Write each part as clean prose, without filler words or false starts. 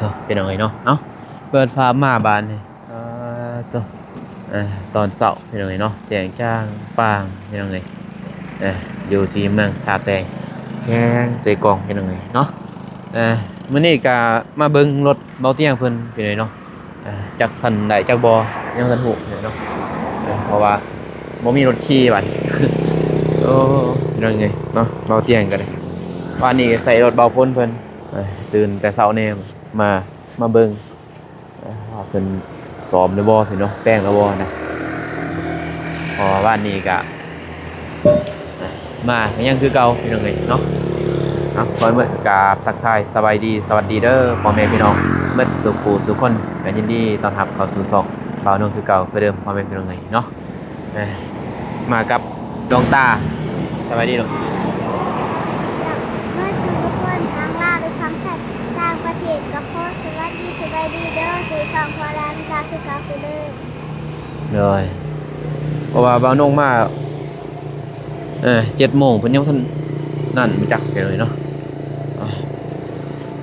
ถอะเป็นยังไงเนาะเอ้าเปิดฟ้ามาบานนี่ถอะตอนเช้าเป็นยังไงเนาะแจ้งจ้างปางเป็นยังไงอยู่ที่เมืองท่าแตงแข้งเสกองเป็นยังไงเนาะเอ่อมื้อนี้ก็มาเบิ่งรถเบาเตียงเพิ่นเป็นไงเนาะจักทันได้จักบ่ยังทันฮู้เนาะเพราะว่าบ่มีรถขี่บัด โอ้ยังไงเนาะเบาเตียงกันเลยวันนี้ใส่รถเบาพ้นเพิ่นตื่นแต่เช้าแน่มามาเบิ่งว่าเพิ่นซ้อมหรือบ่เพิ่นเนาะแป้งหรือบ่นะพอวันนี้ก็มาก็ยังคือเก่าพี่น้องเอ้ยเนาะขอเมื่อกราบทักทายสบายดีสวัสดีเด้อพ่อแม่พี่น้องเบิดสุขสุขคนก็ยินดีต้อนรับเข้าสู่ช่องบ่าวนงคือเก่าคือเดิมพ่อแม่พี่น้องเอ้ยเนาะมากับดวงตาสบายดีลูก เมื่อซื้อคนทางลาวหรือทางแถบต่างประเทศก็ขอสวัสดีสบายดีเด้อซื้อสองพอร้านกาคือกาคือเด้อเลยเพราะว่าบ่าวนงมา7 โมงเพิ่นยังบ่ทันนั่นมาจักเลยเนาะ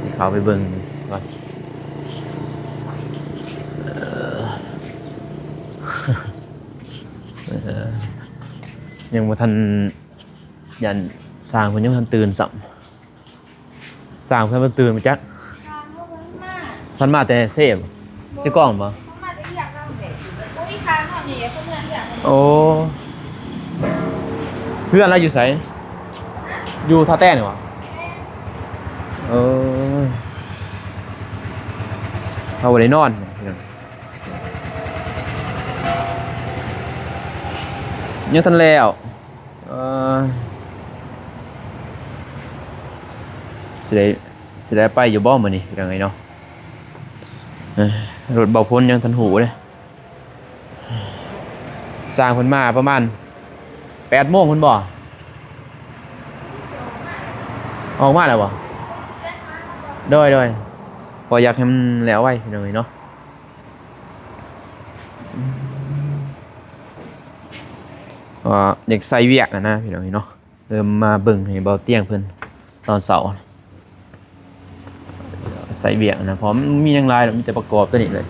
สิเข้าไปเบิ่งก่อนเอ่อ เอ่อยังบ่ทันยันสร้างเพิ่นยังบ่ทันตื่นซ้ำสร้างเพิ่นบ่ตื่นมาจักทางเขาเพิ่งมาเพิ่นมาแต่เซฟสิกล้องบ่เขามาจะอยากเราเด็กอุ้ยทางเขาหนีเพื่อนอยาก โอ้เพื่อนเราอยู่ไสอยู่ท่าแต้นี่หว่าเออเขาบ่ได้นอนยังทันแล้วเออสิได้ไปอยู่บ่มื้อนี้ยังไงเนาะรถเบาพ้นยังทันหูเลยสร้างเพิ่นมาประมาณ8 โมงเพิ่นบ่ออกมาแล้วบ่โดยพออยากให้มันแล้วไว้พี่น้องเนาะเด็กใส่เวียกนะพี่น้องเนาะเริ่มมาเบิ่งให้เบาเตียงเพิ่นตอนเสาร์ใส่เวียกนะเพราะมันมีหยังหลายมีแต่ประกอบตัวนี้เลย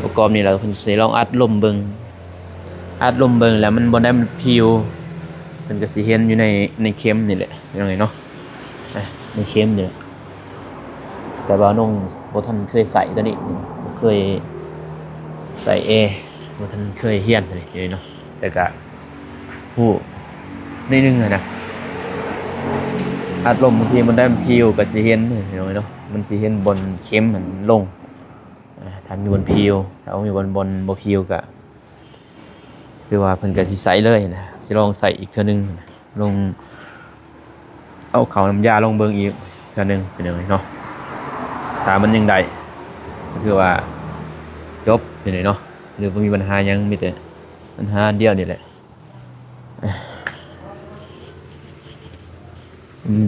ประกอบนี่แหละเพิ่นสิลองอัดลมเบิ่งแล้วมันบ่ได้มันพิวเพิ่นก็สิเห็นอยู่ในเข็มนี่แหละพี่น้องเนาะในเข็มนี่แหละแต่ว่าน้องบ่ทันเคยใส่ตัวนี้บ่เคยใส่บ่ทันเคยเรียนตัวนี้เนาะแต่ก็ฮู้นิดนึงนะอัดลมบางทีมันได้มันพิวก็สิเห็นพี่น้องเนาะมันสิเห็นบนเข็มมันลงถ้ามีบนพิวถ้ามีบนบ่พิวก็คือว่าเพิ่นก็สิใส่เลยนะสิลองใส่อีกเทื่อนึงลงเอาเข้าน้ำยาลงเบิ่งอีกเทื่อนึงเป็นจังไดเนาะถ้ามันยังได้ก็คือว่าจบเป็นไดเนาะหรือบ่มีปัญหาหยังมีแต่ปัญหาเดียวนี่แหละ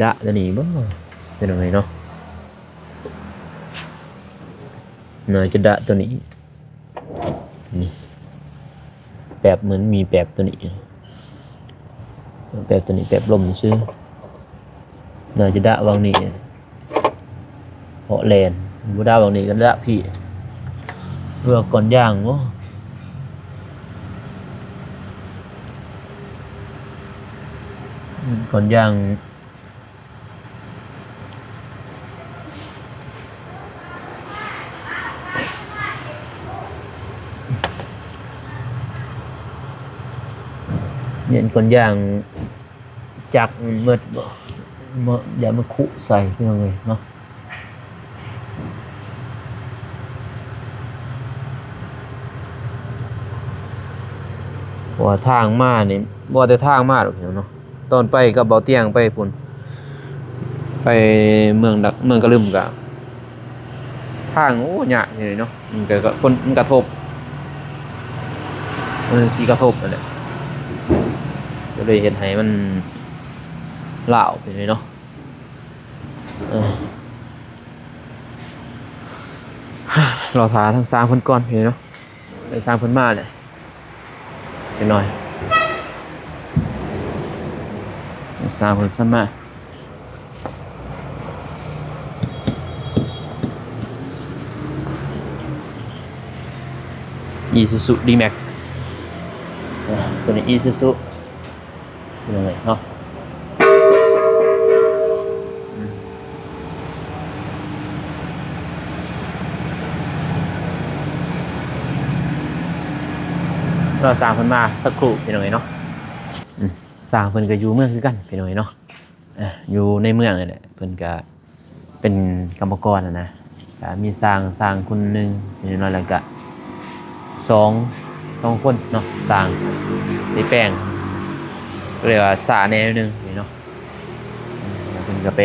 ดะตัวนี้บ่เป็นจังไดเนาะน่าจะดะตัวนี้นี่แบบเหมือนมีแบบตัวนี้แบบลมซื่อน่าจะดะวางนี้เหาะแลนบ่ดะวางนี้ก็ดะพี่เรือก่อนย่างโอ้ก่อนย่างเนี่ยก่อนย่างจักเบิดบ่อย่ามาคุใส่พี่น้องเอ้ยเนาะว่าทางมานี่บ่แต่ทางมาหรอกพี่น้องเนาะตอนไปกับเบาเตียงไปพุ่นไปเมืองกะลึมก็ทางโอ้ยากนี่เนาะมันก็คนมันกระทบสิกระทบนั่นแหละก็เลยเฮ็ดให้มันลาวไปเลยเนาะรอทาทั้ง3เพิ่นก่อนพี่เนาะได้3เพิ่นมาเลยจักหน่อย3เพิ่นมา Isuzu D-Max ตัวนี้ Isuzu เป็นยังไงเนาะเราสร้างเพิ่นมาสักครู่เป็นยังไงเนาะสร้างเพิ่นก็อยู่เมืองคือกันเป็นยังไงเนาะอยู่ในเมืองนี่แหละเพิ่นก็เป็นกรรมกรนะมีสร้างคนหนึงอย่างน้อยแล้วก็สองคนเนาะสร้างตีแป้งก็เรียกว่าสาแนวนึงนี่เนาะแล้วเพิ่นก็ไป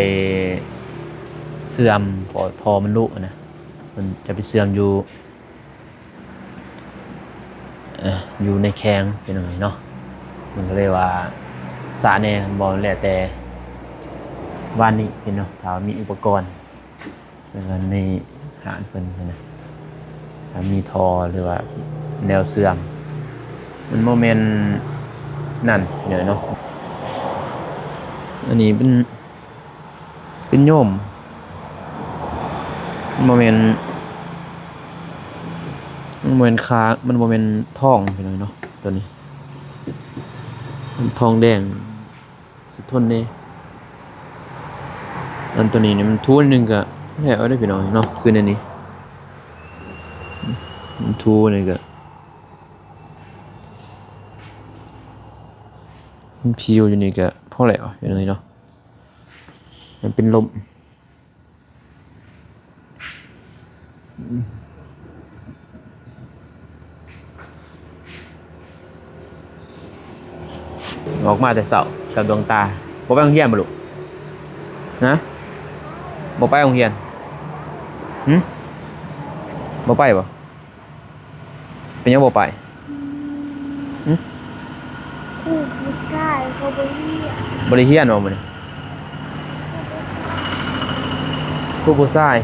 เสื่อมพอทอมันลุนะเพิ่นจะไปเสื่อมอยู่ในแข้งเป็นยังไงเนาะมันก็เลยว่าสาแนวบ่แล้วแต่วันนี้พี่เนาะถ้ามีอุปกรณ์ในหารเพิ่นนะถ้ามีทอหรือว่าแนวเสื่อมมันโมเมนต์นั่นเนาะอันนี้เป็นโยมโมเมนต์ค้ามันโมเมนต์ทองไปหน่อยเนาะตัวนี้มันทองแดงสุดทนเด้อันตัวนี้เนี่ยมันทูนึงก็แล้วได้ไปหน่อยเนาะคือในนี้มันทูนี่ก็มันพิวอยู่นี่ก็พอแล้วอย่างนี้เนาะมันเป็นลมออกมาแต่เสากับดวงตาบ่ไปโรงเรียนบ่ลูกนะบ่ไปโรงเรียนบ่ไปบ่เป็นยังบ่ไปผู้ชายเขาบ่เรียน บ่ได้เรียนบ่มื้อนี้ผู้ชาย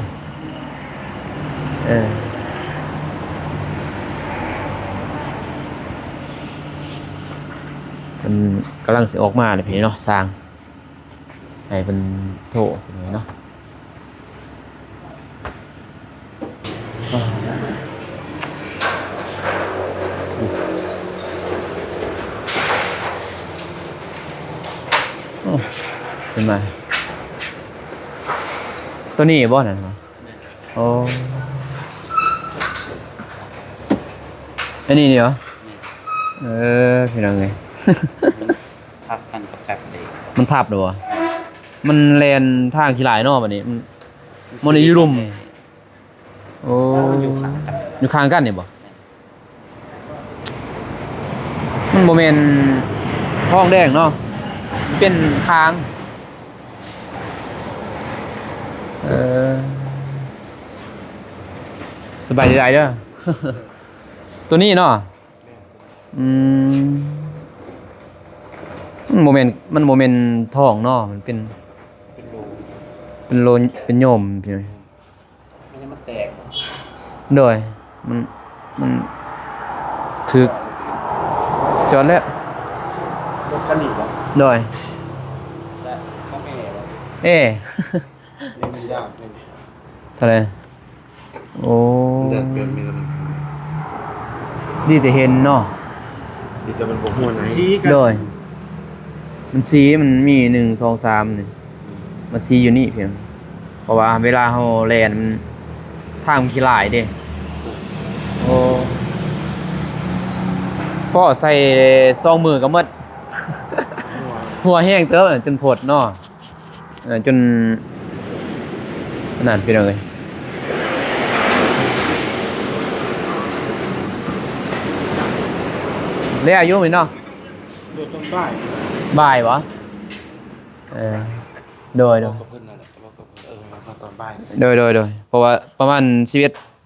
มันกำลังสิออกมาเลยพี่เนาะสร้างให้เป็นโถเนาะเป็นมาตัวนี้บ่นั่นมั้งโอ้อันนี้เดี๋ยวพี่น้องไง ทับกันกับแบบเด็ก มันทับหรอวะมันแลนทางขี้หลายเนาะบัดนี้มันอยู่รุมโอ้ อยู่ข้างกันอยู่ข้างกันนี่บ่มันบ่แม่นทองแดงเนาะมันเป็นคางสบายดีเด้อ ตัวนี้เนาะมันโมเมนต์ทองเนาะมันเป็นโลเป็นโยมพี่มันยังมันแตก โดยมันถึกจอดแล้ว รถคันนี้บ่ โดย ใช่พ่อแม่บ่ เล่ นมันยากเลย เท่าไหร่โอ้ เดือดเกินมีตัวนึง ดีแต่เห็นเนาะ ดีแต่มันบ่ฮู้ไหน โดยมันสีมันมี1 2 3นี่มันสีอยู่นี่เพียงเพราะว่าเวลาเฮาแล่นมันทางมันขี้หลายเด้โอ้พ่อใส่2 มือก็หมด หัวแห้งเติบจนผดเนาะจนนั่นเป็นเลยเรียกอายุมั้ยเนาะ เดือดต้นบ่าย บ่ายวะโดย บอกกับเพิ่นนั่นแหละบอกกับมาตอนบ่าย โดยเพราะว่าประมาณ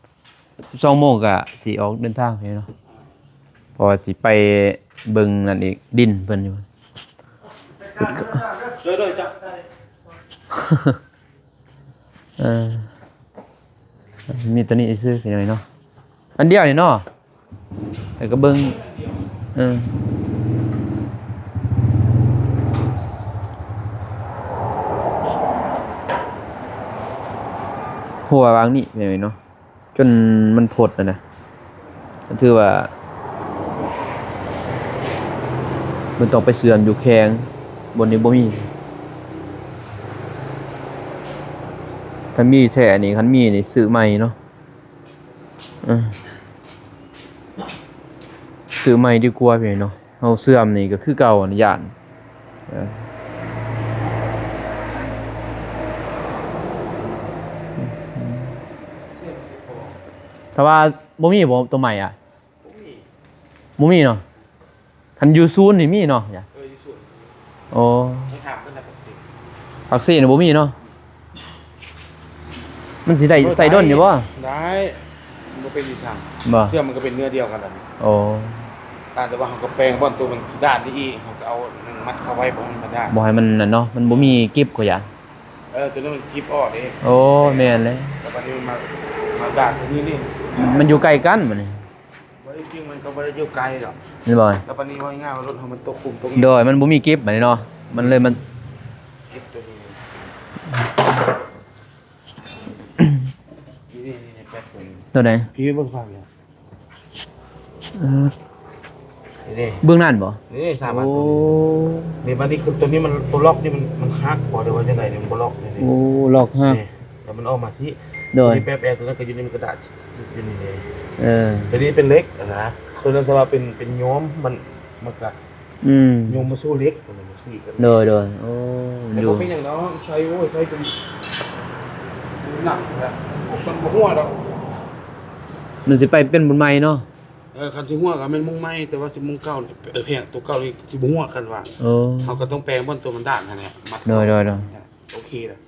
12 โมงก็สิออกเดินทางไปเนาะเพราะว่าสิไปเบิ่งนั่นอีกดินเพิ่นอยู่ โดยจ้ะ มีตัวนี้ซื้อเป็นยังไงเนาะอันเดียวนี่เนาะแต่ก็เบิ่งหัววางนี่เป็นยังไงเนาะจนมันผดนะ ก็ถือว่ามันต้องไปเสื่อมอยู่แข้งบนนี้บ่มีถ้ามีแท้นี่คันมีนี่ซื้อใหม่เนาะซื้อใหม่ดีกว่าพี่เนาะเฮาเสื่อมนี่ก็คือเก่าอันย่านถ้าว่าบ่มีบ่ตัวใหม่อ่ะบ่มีเนาะคันอยู่ศูนย์นี่มีเนาะจ้ะอยู่ส่วน โอ้ ให้ถามกันนะปักสิ ปักซี่นี่บ่มีเนาะมันสิได้ใส่ด้นอยู่บ่ได้มันก็เป็นอยู่ช่าง บ่ เสื้อมันก็เป็นเนื้อเดียวกันแล้ว โอ้ แต่ว่าเขาก็แปลงบ่อนตัวมันสิด้านนี่อีกเขาก็เอาหนึ่งมัดเข้าไว้บ่ให้มันด้าน บ่ให้มันนั่นเนาะมันบ่มีกิบก็อย่า ตัวนั้นมันคลิปออกเด้ โอ้แม่นเลย แต่วันนี้มันมาด้านซะนี่ มันอยู่ใกล้กันบัดนี้ ว่าจริงๆมันก็บ่ได้อยู่ไกลหรอก นี่บ่ แล้ววันนี้ว่าง่ายๆว่ารถเขามันตกคุมตรง โดยมันบ่มีกิบบัดนี้เนาะมันเลยมัน คลิปตัวนี้นี่แป๊บนึง ตัวไหน พี่เบิ่งฟังเนี่ย นี่ เบื้องนั่นบ่ นี่สามอัน โอ้ ตัวนี้บัดนี้คือตัวนี้มันตัวล็อกนี่มันฮักบ่ได้ว่าจังไดเนี่ยมันบ่ล็อกนี่ โอ้หลอกฮะ นี่แล้วมันออกมาสิ โดย นี่แป๊บตัวนั้นก็อยู่ในกระดาษอยู่นี่เลย ตัวนี้เป็นเล็กนะตัวนั้นสว่าเป็นย้อมมันก็ย้อมมาสู้เล็กตัวนั้นมันสี่กัน โดยโอ้ แต่ อยู่ บ่เป็นอย่างเนาะใช้ใช้เป็นหนักนะมันบ่หัวดอก มันสิไปเป็นบุญใหม่เนาะ คันสิหัวก็แม่นมุงไม้แต่ว่าสิมุงเก่าแพงตัวเก่านี่สิบ่หัวคันว่า โอ้ เฮาก็ต้องแปลงบนตัวมันด้านนั่นแหละมัด โดยโอเคแล้ว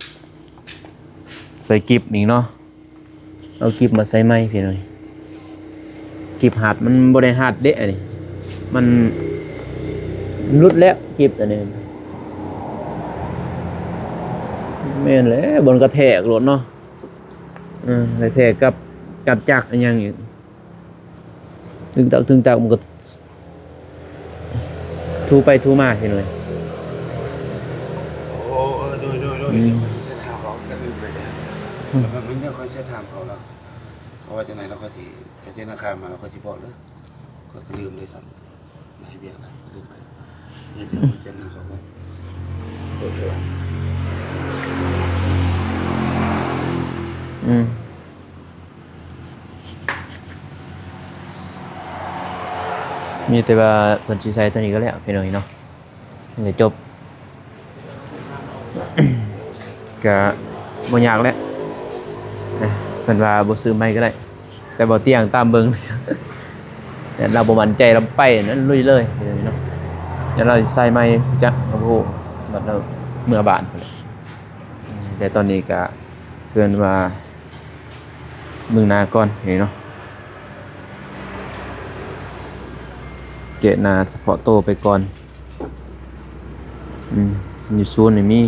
ใส่กิบอีกเนาะเอากิบมาใส่ไม้พี่หน่อยกิบหัดมันบ่ได้หัดเด้อันนี้มันรุดแล้วกิบอันนี้แม่นแหละบนกระแทกรถเนาะกระแทกกับจักรอันยังอีกตึงตักมันก็ทูไปทูมาพี่หน่อย โอ้โดยเดี๋ยวมันสิเส้นทางเขาก็ลืมไปแล้วแล้วมันเนี่ยค่อยเส้นทางเขาแล้วเขาว่าจังได๋เราก็สิไปธนาคารมาเราก็สิบอกเด้อก็ลืมเลยซ้ำนายเบี้ยนะลืมไปเดี๋ยวเส้นทางเขาไปโอเค มีแต่ว่าเพิ่นสิใช้ตัวนี้ก็แล้วพี่น้อยเนาะมันจะจบ ก็บ่ยากแล้วเพิ่นว่าบ่ซื้อใหม่ก็ได้แต่บ่เตียงตามเบิ่ง แต่เราบ่มั่นใจเราไปนั้นลุยเลยพี่น้อยเนาะเดี๋ยวเราสิใส่ใหม่จักโอ้โหบัดเราเมื่อบ้านพุ่นแหละแต่ตอนนี้ก็เพิ่นว่ามึงหน้าก่อนพี่เนาะเกะนาสปอร์ตโตไปก่อนอยู่ซูนนี่มี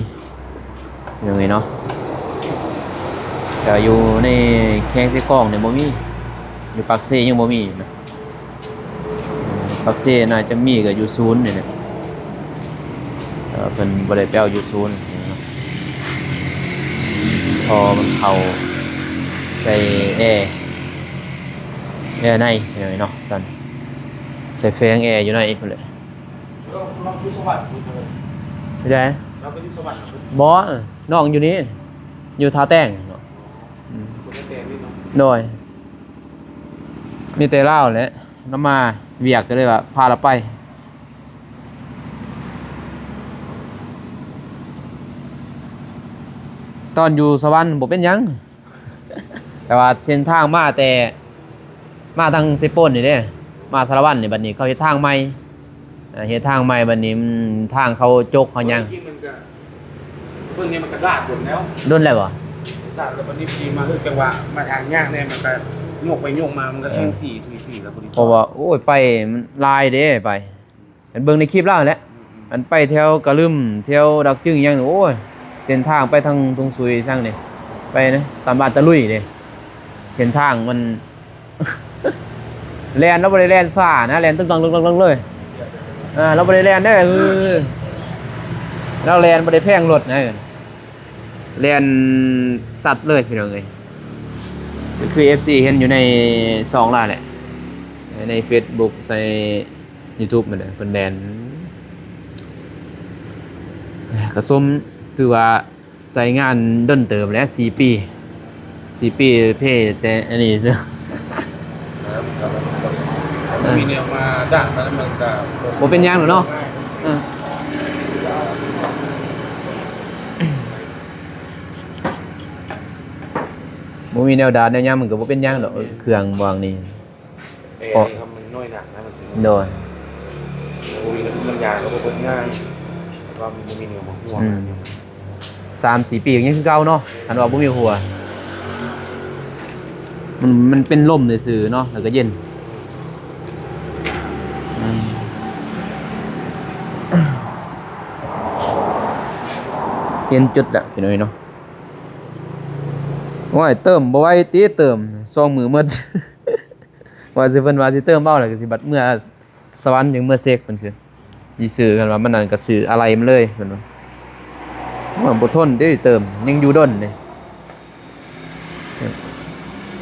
ยังไงเนาะแต่อยู่ในแข้งเส้กล้องเนี่ยบ่มีอยู่ปักเซ่ยังบ่มีนะปักเซ่น่าจะมีก็อยู่ซูนนี่แหละเพิ่นบ่ได้ไปเอาอยู่ซูนพอมันเข้าใส่แอร์ในยังไงเนาะตอนใส่แฟงแอร์อยู่ในพุ่นแหละ เราอยู่สวรรค์ ไม่ได้ เราไปอยู่สวรรค์ บ่น้องอยู่นี่อยู่ท่าแต้งเนาะ คนเตะนี่เนาะ โดยมีแต่เล่าแหละน้ำมาเวียกก็เลยว่าพาเราไปตอนอยู่สวรรค์บ่เป็นหยัง แต่ว่าเส้นทางมาแต่มาทางเซโปนนี่เด้มาสารวัตรนี่บัดนี้เขาเฮ็ดทางใหม่เฮ็ดทางใหม่บัดนี้มันทางเขาจกเขาหยัง จริงมันก็เพิ่งนี้มันก็ลาดหมดแล้ว โดนแล้วบ่ ลาดแล้ววันนี้ปีมาคือจังหวะมาทางยากแน่มันก็โยกไปโยกมามันก็แทง4แล้วพอดี เพราะว่าโอ้ยไปมันลายเด้ไปอันเบิ่งในคลิปแล้วแหละอันไปแถวกะลึมแถวดอกจึงหยังโอ้ยเส้นทางไปทางตรงซุยซั่งนี่ไปนะตามบ้านตะลุยเด้เส้นทางมัน แล่นแล้วบ่ได้แล่นซ่านะแล่นตึ้งๆๆๆเลยเราบ่ได้แล่นเด้อเราแล่นบ่ได้แพงรถนะแล่นสัตว์เลยพี่น้องเอ้ยก็คือ FC เห็นอยู่ใน2ล้านแหละ ใน Facebook ใส่ YouTube มันน่ะเพิ่นแบนก็สมถือว่าใช้งานดนเติบแล้ว4 ปี4 ปีเพ่แต่อันนี้ซะ มันมีแนวมาด่านมันก็ บ่เป็นหยังหรอกเนาะเออบ่มีแนวดานแนวหยังมันก็บ่เป็นหยังดอกเครื่องวางนี่ เอ้ครับมันน้อยหนักนะมันสิ โดย โอ้ยแล้วมันยาก็บ่เบิ่งง่ายแต่ว่ามันบ่มีแนวมาห่วง 3-4 ปีก็ยังคือเก่าเนาะคันว่าบ่มีหัวมันเป็นลมซื่อๆเนาะแล้วก็เย็นเย็นจุดละพี่น้อยเนาะว่าให้เติมบ่ไหวติเติม2 มือหมด ว่าสิเพิ่นว่าสิเติมเบ้าแล้วก็สิบัดเมื่อสวรรค์ยังเมื่อเสกเพิ่นคือสิซื้อกันว่ามันนั่นก็ซื้ออะไรมันเลยเพิ่นว่าว่าบ่ทนเด้เติมยังอยู่ดนเด้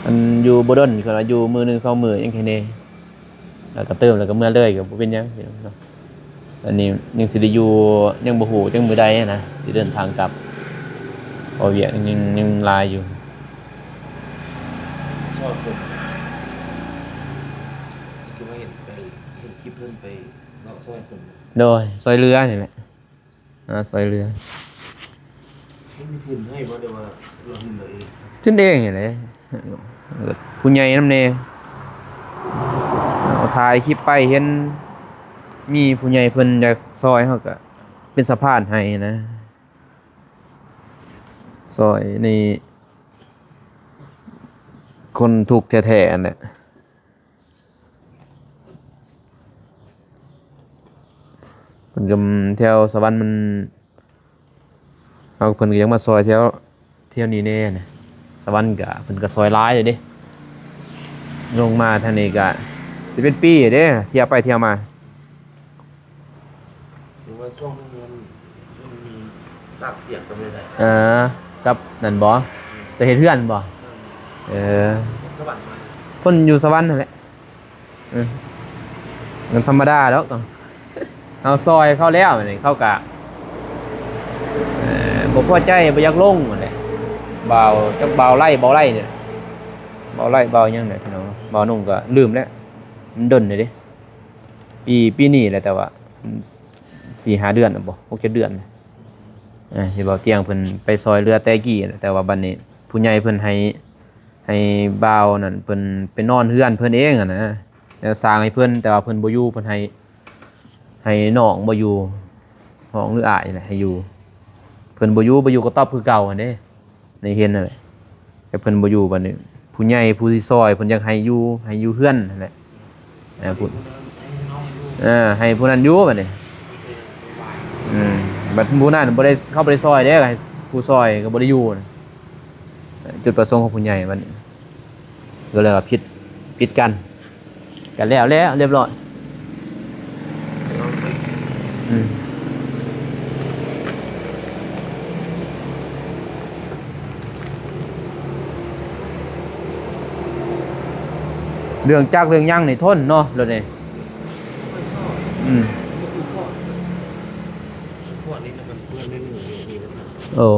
อันอยู่บ่ดนคือว่าอยู่มื้อหนึง2 มื้อยังแค่นี้แล้วก็เติมแล้วก็เมื่อเลยก็บ่เป็นหยังพี่น้องเนาะอันนี้ยังสิได้อยู่ยังบ่ฮู้จังมื้อใดนะสิเดินทางกลับเพราะเวียกยังหลายอยู่ ชอบคนคือว่าเห็นคลิปเพิ่นไปเนาะซอยคน โดยซอยเรือนี่แหละซอยเรือ มันมีพื้นให้บ่ได้ว่าเราเห็นเลย ขึ้นเองนี่แหละผู้ใหญ่นำแน่เอาถ่ายคลิปไปเห็นมีผู้ใหญ่เพิ่นอยากซอยเฮาก็เป็นสะพานให้นะซอยในคนทุกข์แท้ๆนั่นแหละเพิ่นก็แถวสวรรค์มันเฮาเพิ่นก็ยังมาซอยแถวนี้แน่นะสวรรค์ก็เพิ่นก็ซอยหลายเลยเด้ลงมาทางนี้ก็สิเป็นปีเด้เที่ยวไปเที่ยวมา หรือว่าช่วงนั้นมันมีปากเสียงกันไม่ได้ กับนั่นบ่แต่เฮ็ดเฮือนบ่สวรรค์มา เพิ่นอยู่สวรรค์นั่นแหละมันธรรมดาแล้วต้องเอาซอยเข้าแล้วนี่เขาก็บ่พอใจบ่อยากลงนั่นแหละบ่าวจักบ่าวไล่เนี่ยบ่าวไล่บ่าวหยังเนี่ยพี่น้องบ่าวนุ่งก็ลืมแล้วมันดนเลยเด้ปีนี้แหละแต่ว่า 4-5 เดือนน่ะบ่6-7 เดือนที่บ่าวเตียงเพิ่นไปซอยเรือแต่กี้แต่ว่าบัดนี้ผู้ใหญ่เพิ่นให้บ่าวนั่นเพิ่นไปนอนเฮือนเพิ่นเองนะแล้วสร้างให้เพิ่นแต่ว่าเพิ่นบ่อยู่เพิ่นให้น้องบ่อยู่น้องหรืออ้ายนี่แหละให้อยู่เพิ่นบ่อยู่ก็ตอบคือเก่าอันเด้ในเห็นนั่นแหละแต่เพิ่นบ่อยู่บัดนี้ผู้ใหญ่ผู้ที่ซอยเพิ่นอยากให้อยู่เฮือนนั่นแหละพูดให้ผู้นั้นอยู่บัดนี้บัดผู้นั้นบ่ได้เข้าไปซอยเด้ให้ผู้ซอยก็บ่ได้อยู่นะจุดประสงค์ของผู้ใหญ่บัดนี้ก็เลยว่าผิดกันแล้วเรียบร้อยเรื่องจักเรื่องยังนี่ทนเนาะรถนี่พวกนี้มันเพื่อนไม่มีมีปัญหา โอ้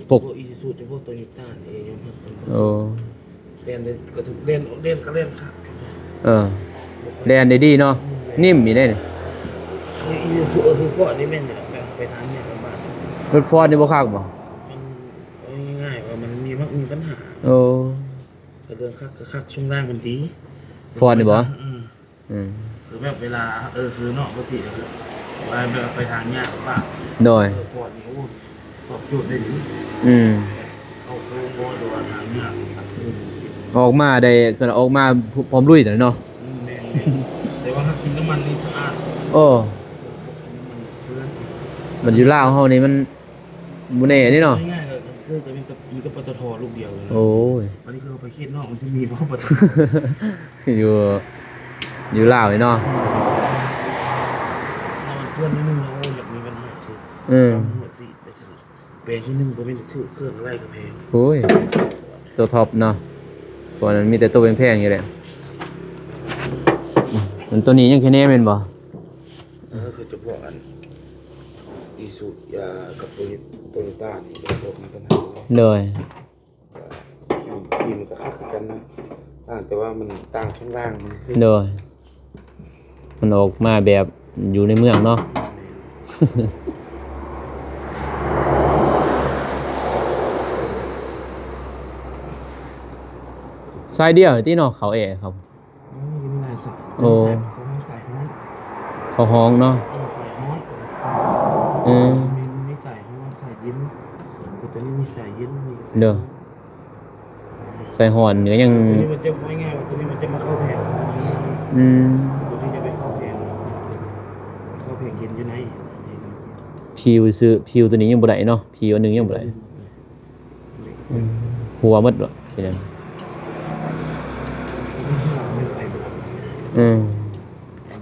พวกอีซูซูพวกโตโยต้าเองครับ โอ้ เล่นเลยก็เล่นก็เล่นครับ แดนได้ดีเนาะนิ่มมีได้นี่ คืออีซูคือฟอร์ดนี่แม่นเนี่ยไปทางเนี่ยประมาณ รถฟอร์ดนี่บ่คักบ่ มันง่ายๆว่ามันมีปัญหา โอ้ เรื่องคักช่วงล่างมันดี ฟอร์ดนี่บ่คือแบบเวลาคือนอกปกติไปทางเนี้ยป่ะ โดย ฟอร์ดนี่โอ้ตอบโจทย์ได้ดีเขาโค้งดูทางเนี้ย ออกมาได้คือออกมาพร้อมลุยแต่เนาะแต่ว่าถ้ากินน้ำมันนี่สะอาด โอ้มันอยู่ลาวเฮานี่มันบ่แน่นี่เนาะง่ายๆเลยคือจะมีกับปตทลูกเดียวเลย โอ้ย อันนี้คือไปเขตนอกมันจะมีเพราะปตท อยู่ลาวนี่เนาะเราเพื่อนนิดนึงเราอยากมีปัญหาคือหัวสีไปสิแปลงที่นึงบ่เป็นถือเครื่องอะไรกับแพง โอ้ยตัวท็อปเนาะก่อนนั้นมีแต่ตัวแพงๆอยู่แหละ มันตัวนี้ยังแค่แน่แม่นบ่ คือจะพวกอันอีสุยากับโตโยต้านี่พวกมันปัญหา เลย ขี่มันก็คักกันนะต่างแต่ว่ามันต่างช่วงล่างมัน เลยมันออกมาแบบอยู่ในเมืองเนาะ สายเดียวที่เนาะเขาเอครับ ยังมีหลายสาย โอ้ สายฮ้อน เขาห้องเนาะ สายฮ้อน มีสายฮ้อนสายยิ้มก็จะมีสายยิ้มมี เด้อใส่หอนเหนือยัง ตัวนี้มันจะไม่ง่ายว่าตัวนี้มันจะมาเข้าแผง อืม ตัวนี้จะไปเข้าแผงเย็นอยู่ไหน ผิวตัวนี้ยังบ่ได้เนาะผิวอันหนึงยังบ่ได้หัวหมดบ่เป็นจังอืม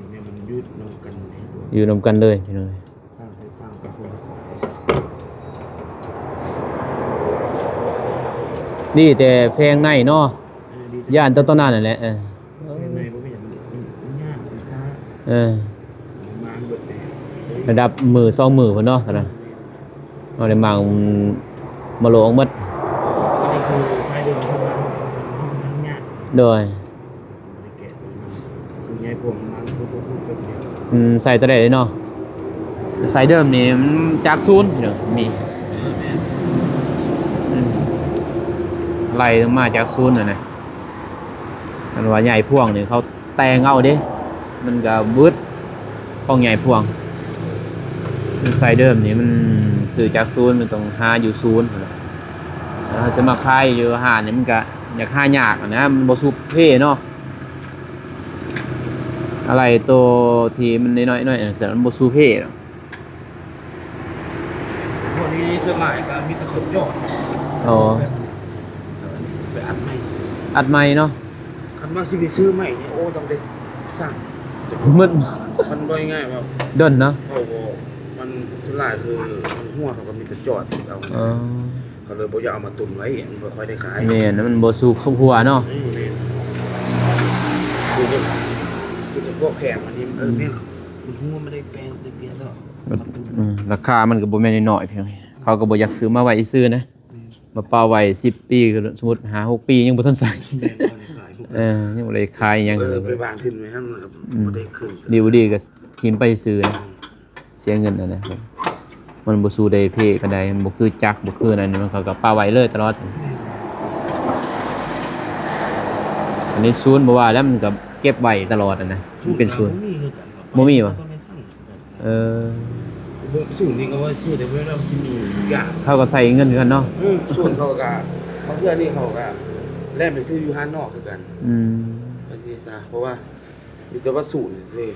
เนี่ยมันยืดนำกันเนี่ย อยู่นำกันเลยพี่น้อง ต่างกันคนละสาย นี่แต่แพงในเนาะย่านต้นๆนั่นแหละในบ่เป็นอย่างมันยากมันช้า มาเบิดแน่ ระดับมือ2มือพุ่นเนาะตอนนั้นเอาได้มามาโลออกหมด อันนี้คือใช้เดิมเข้ามาทั้งยาก โดย ไม่ได้แกะมันคือยายพวงมันคือพวกแบบนี้ ใส่ตัวใดเลยเนาะใส่เดิมนี่มันจากศูนย์พี่น้องมีไล่มาจากศูนย์น่ะนะมันว่าใหญ่พ่วงนี่เขาแต่งเอาเด้มันก็บึดของใหญ่พ่วงใส่เดิมนี่มันซื้อจากศูนย์มันต้องหาอยู่ศูนย์แล้วสิมาขายอยู่หานี่มันก็อยากหายากอะนะมันบ่สุเพ่เนาะอะไรตัวที่มันน้อยๆแต่มันบ่สุเพ่เนาะ พวกนี้เสื้อใหม่ก็มีแต่คนยอด อ๋อ ไปอัดใหม่ อัดใหม่เนาะ คันว่าสิไปซื้อใหม่เนี่ยโอ้ต้องได้สร้าง มืด มันบ่ง่ายว่า เดินเนาะ เขาบ่มันสุดท้ายคือมันหัวเขาก็มีแต่จอดเอา อ๋อ เขาเลยบ่อยากเอามาตุนไว้มันบ่ค่อยได้ขาย แม่นมันบ่สู้ครอบครัวเนาะ คือพวกแพงอันนี้แม่งมันหัวไม่ได้แปลงได้เปลี่ยนแล้วมาตุน ราคามันก็บ่แม่นน้อยๆเพียงเขาก็บ่อยากซื้อมาไว้ซื้อนะมาเป่าไว้10 ปีก็สมมุติ5-6 ปียังบ่ทันใส่ แม่งบ่ได้ขายพวก ยังบ่ได้ขายหยัง ไปวางขึ้นไว้ให้มันบ่ได้ขึ้น ดีก็ทิมไปซื้อนะเสียเงินนั่นนะครับมันบ่สู้ได้เพปานใดมันบ่คือจักรบ่คือนั่นมันเขาก็ป่าไว้เลยตลอดอันนี้ศูนย์บ่ว่าแล้วมันก็เก็บไว้ตลอดนะมันเป็นศูนย์ บ่มีวะ เออ ศูนย์นี่ก็ว่าซื้อแต่เวลาสิมีทุกอย่าง เขาก็ใส่เงินกันเนาะ ส่วนเขาก็บางเพื่อนนี่เขาก็แล่นไปซื้ออยู่ห้างนอกคือกัน อืม บางทีซะเพราะว่ามีแต่ว่าศูนย์ซื่อ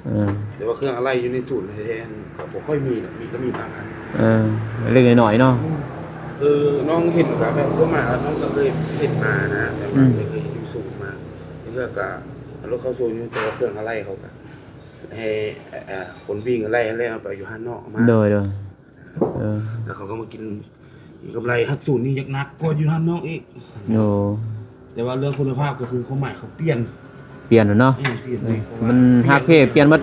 เออ แต่ว่าเครื่องอะไรอยู่ในศูนย์แท้ๆก็บ่ค่อยมีหรอกมีก็มีบางอัน เล็กน้อยๆเนาะ น้องเห็นกับแบบก็มาน้องก็เคยเห็นมานะแต่ว่าไม่เคยอยู่สูงมาเพื่อก็รถเข้าศูนย์อยู่แต่ว่าเครื่องอะไรเขาก็ให้คนวิ่งอะไรให้เอาไปอยู่ห้างนอกมา โดยแล้วเขาก็มากินกำไรฮักศูนย์นี่ยักนักกว่าอยู่ห้างนอกอีก โอ้ แต่ว่าเรื่องคุณภาพก็คือเขาใหม่เขาเปลี่ยน เปลี่ยนแล้วเนาะ เปลี่ยนเลย มันฮักเพเปลี่ยนหมด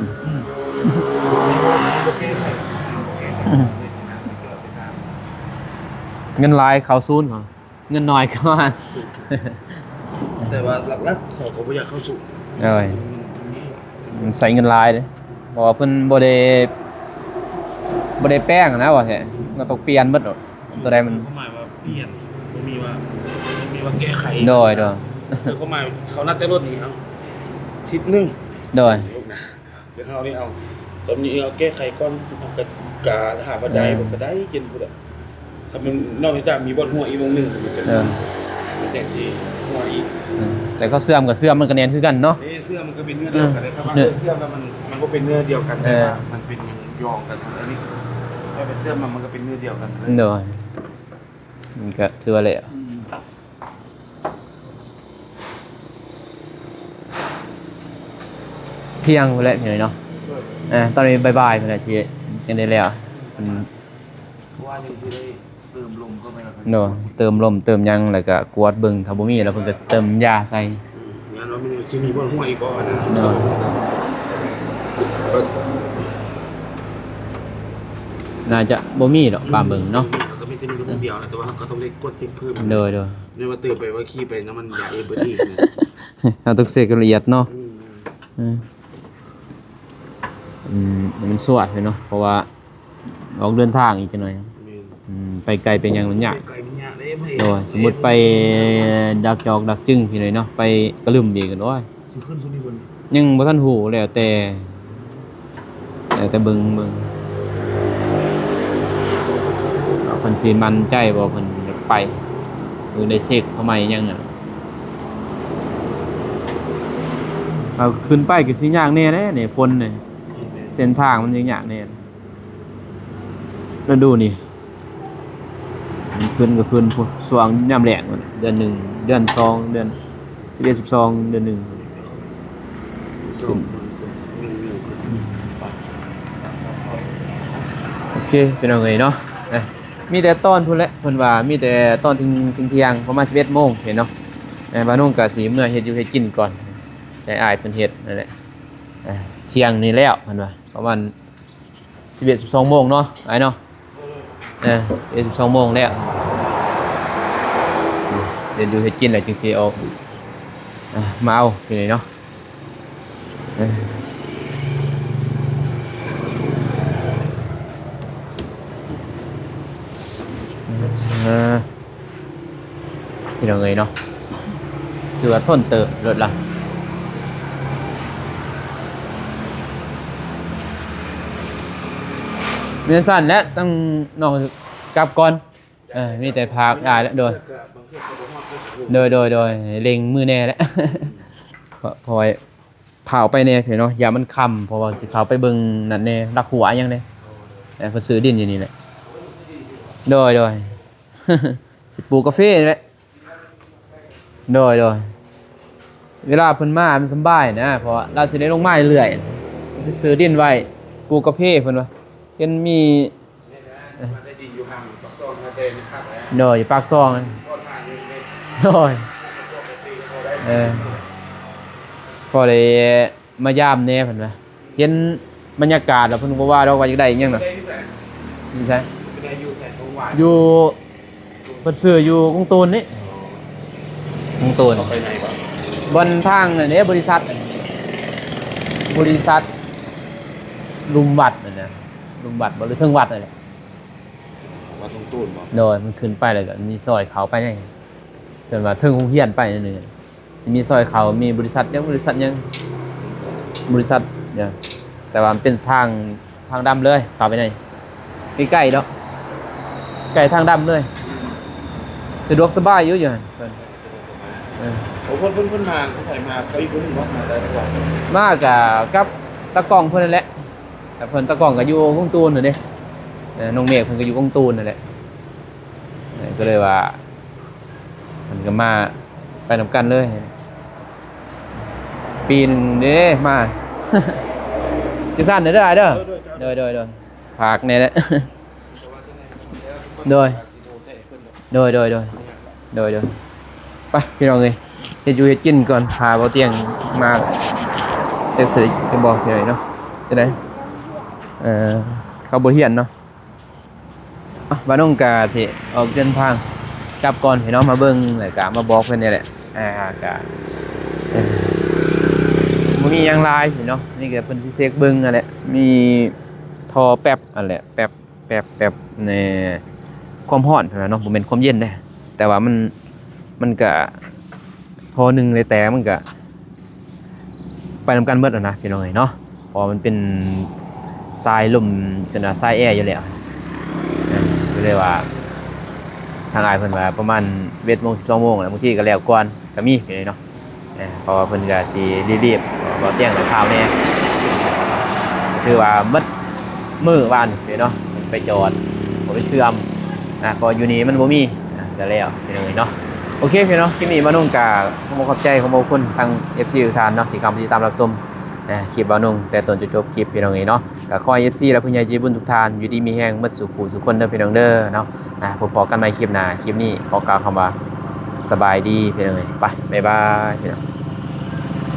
เงินหลายเขาศูนย์เหรอเงินน้อยเขาหัน แต่ว่าหลักๆเขาก็บ่อยากเข้าสู่ เอ้ยมันใส่เงินหลายเด้เพราะว่าเพิ่นบ่ได้แป้งนะว่าแท้ก็ต้องเปลี่ยนเบิดโดดตัวใดมัน เขาหมายว่าเปลี่ยนบ่มีว่าแก้ไข โดย แต่เขาหมายเขานัดแต่รถนี้เอาทิศนึง โดย ลูกนะเดี๋ยวเขานี่เอาตอนนี้เอาแก้ไขก่อนเอากะหาบันไดบ่ได้กินพุ่นอ่ะถ้ามันนอกจากมีบ่อนหัวอีกวงนึงมันจะมันจังซี่หัวอีก แต่ก็เสื่อมกับเสื่อมมันก็แน่นคือกันเนาะ นี่เสื้อมันก็เป็นเนื้อเดียวกันเลยครับว่าเสื้อมันก็เป็นเนื้อเดียวกันแต่ว่ามันเป็นยองกันอันนี้ถ้าเป็นเสื้อมันก็เป็นเนื้อเดียวกัน โดยมันก็ถือว่าแหละเที่ยงไปแล้วเนาะตอนนี้บ่ายๆเพิ่นน่ะสิจังได้แล้วมัน ว่ายังคือได้เติมลมเข้าไปแล้ว เนาะเติมลมเติมหยังแล้วก็กวดเบิ่งถ้าบ่มีแล้วเพิ่นก็เติมยาใส่ งานว่ามันสิมีบ่หัวอีกบ่นะ เนาะ น่าจะบ่มีดอกปลาเบิ่งเนาะ ก็มีแต่มีคนเดียวนะแต่ว่าเขาก็ต้องเล่นกดสิบเพิ่ม โดย ไม่ว่าตื่นไปว่าขี้ไปน้ำมันยาเอเบอร์ตี้นะ เราต้องเสกละเอียดเนาะ อืม มันสวดเลยเนาะเพราะว่าออกเดินทางอีกจังหน่อยไปไกลเป็นยังมันยาก ไก่มันยากเลยไม่ โดยสมมุติไปดักจอกดักจึงพี่หน่อยเนาะไปกระลืมอีกกันโอ้ย ขึ้นคนนี้บน ยังบ่ทันหูแล้วแต่เบิ่งเพิ่นสิมั่นใจบ่เพิ่นไปหรือได้เสกทำไมยังอ่ะเอาขึ้นไปก็สิยากแน่เด้นี่พ้นนี่เส้นทางมันยังยากแน่แล้วดูนี่มันขึ้นก็ขึ้นพุ่นสว่างยามแลงมันเดือน1เดือน2เดือน11 12เดือน1ขึ้น โอเคเป็นเอาไงเนาะมีแต่ตอนพุ่นแหละเพิ่นว่ามีแต่ตอนทิ้งเที่ยงประมาณ 11 โมงเห็นเนาะบ้านน้องก็สิเมื่อเฮ็ดอยู่เฮ็ดกินก่อนใช้อ้ายเพิ่นเฮ็ดนั่นแหละเที่ยงนี่แล้วเพิ่นว่าประมาณ 11 12 โมงเนาะอ้ายเนาะ12 โมงแล้วเฮ็ดอยู่เฮ็ดกินแล้วจึงสิออกมาเอาเป็นไงเนาะพี่น้องเอ้ยเนาะคือว่าทนเติบรถละมีสั้นและต้องน้องกลับก่อนมีแต่พากได้แล้วโดยเล็งมือแน่แล้ว พอเผาไปแน่เพียเนาะอย่ามันค่ำเพราะว่าสิเขาไปเบิ่งนั่นแน่รักหัวยังไดเพิ่นซื้อดินอยู่นี่แหละโดย สิปลูกกาแฟนี่แหละโดยเวลาเพิ่นมามันสำบายนะเพราะว่าเราสิได้ลงมาเรื่อยๆซื้อดินไว้ปลูกกาแฟเพิ่นว่าเห็นมี มันได้ดีอยู่ห่างปักซองนะเต้นี่ครับแล้ว โดยปากซองนั่น ก็ทางนี้ โดยพอได้มายามแน่เพิ่นว่าเห็นบรรยากาศแล้วเพิ่นก็ว่าเราว่าอยากได้อีหยังน่ะนี่ใช่ ไม่ได้อยู่แค่ตรงหวาน อยู่เพิ่นซื้ออยู่กรุงตูนนี่กรุงตูน ไปไหนบ้าง บนทางอันนี้บริษัทลุมวัดนั่นนะลุมวัดบ่หรือเทิงวัดนั่นแหละ วัดตรงตูนบอก โดยมันขึ้นไปแล้วก็มีซอยเขาไปได้ส่วนว่าเทิงโรงเรียนไปนั่นนึงสิมีซอยเขามีบริษัทยังบริษัทเนี่ยแต่ว่ามันเป็นทางดำเลยเข้าไปในใกล้ๆเนาะใกล้ทางดำเลยสะดวกสบายอยู่หั่นเพิ่น โอ้เพิ่นมาเขาไปมาเขาอีกคนนึงบอกมาได้ทุกวัน มากกับตะกล้องเพิ่นนั่นแหละแต่เพิ่นตะกล้องก็อยู่กงตูนนั่นเด้น้องเมฆเพิ่นก็อยู่กงตูนนั่นแหละก็เลยว่ามันก็มาไปนำกันเลยปีหนึงเด้มา จะสั่นเด้อเด้อโดยฝากแน่แหละโดยไปพี่น้องเอ้ยเฮ็ดอยู่เฮ็ดกินก่อนพาเบาเตียงมาจักสิจะบอกพี่หน่อยเนาะจังได๋เขาบ่เฮียนเนาะบ้านน้องกาสิออกเดินทางกลับก่อนให้น้องมาเบิ่งแล้วก็มาบอกเพิ่นนี่แหละก็บ่มีหยังหลายพี่เนาะนี่ก็เพิ่นสิเช็คเบิ่งนั่นแหละมีท่อแป๊บนั่นแหละแป๊บในความร้อนเท่านั้นเนาะบ่แม่นความเย็นเด้แต่ว่ามันก็ท่อหนึงเลยแต่มันก็ไปนำกันเบิดแล้วนะพี่น้องเอ้ยเนาะเพราะมันเป็นทรายลมคือน่ะทรายแอร์อยู่แล้วก็เลยว่าทางอ้ายเพิ่นว่าประมาณ 11:00 น 12:00 นแล้วบางทีก็แล้วก่อนก็มีพี่เนาะเพราะว่าเพิ่นก็สิรีบๆบ่แจ้งแต่ข่าวแน่คือว่ามัดมื้อวานพี่เนาะไปจอดบ่ไปเสื่อมเพราะอยู่นี่มันบ่มีก็แล้วพี่น้องเอ้ยเนาะโอเคพี่เนาะคลิปนี้มานุ่งกะขอบใจขอบคุณทาง FC ทุกท่านเนาะที่เข้ามาติดตามรับชมคลิปบ่นุ่งแต่ต้นจนจบคลิปพี่น้องเอ้ยเนาะก็ขอให้ FC และผู้ใหญ่ใจบุญทุกท่านอยู่ดีมีแรงหมดสุขสุขคนเด้อพี่น้องเด้อเนาะพบกันใหม่คลิปหน้าคลิปนี้ขอกล่าวคำว่าสบายดีพี่น้องเอ้ยไปบ๊ายบายพี่น้อง